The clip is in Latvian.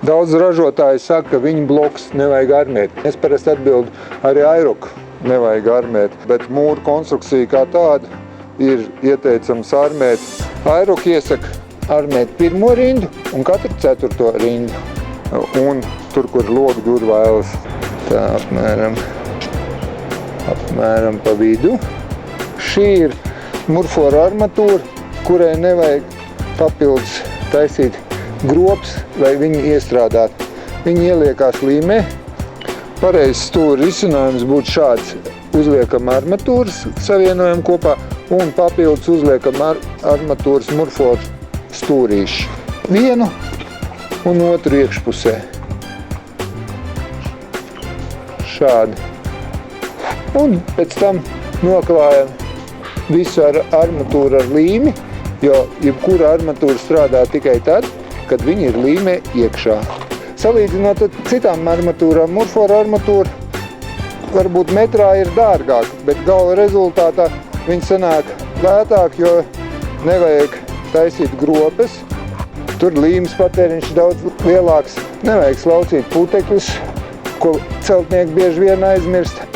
Daudz ražotāji saka, ka viņu bloks nevajag armēt. Es parasti atbildu, arī airoku nevajag armēt, bet mūru konstrukcija kā tāda ir ieteicams armēt. Airoku iesaka armēt pirmo rindu un katru 4. rindu. Un tur, kur logu durvailes, tā apmēram pa vidu. Šī ir murfora armatūra, kurai nevajag papildus taisīt grobs, lai viņi iestrādātu. Viņi ieliekās līmē. Pareizs stūra risinājums būtu šāds. Uzliekam armatūras, savienojam kopā un papildus uzliekam armatūras murforu stūrīši. Vienu un otru iekšpusē. Šādi. Un pēc tam noklājam visu ar armatūru ar līmi, jo jebkura armatūra strādā tikai tad, kad viņi ir līmē iekšā. Salīdzinot ar citām armatūrām, murfora armatūra varbūt metrā ir dārgāk, bet gala rezultātā viņi sanāk lētāk, jo nevajag taisīt gropes. Tur līmes patēriņš daudz lielāks. Nevajag slaucīt putekļus, ko celtnieki bieži vien aizmirst.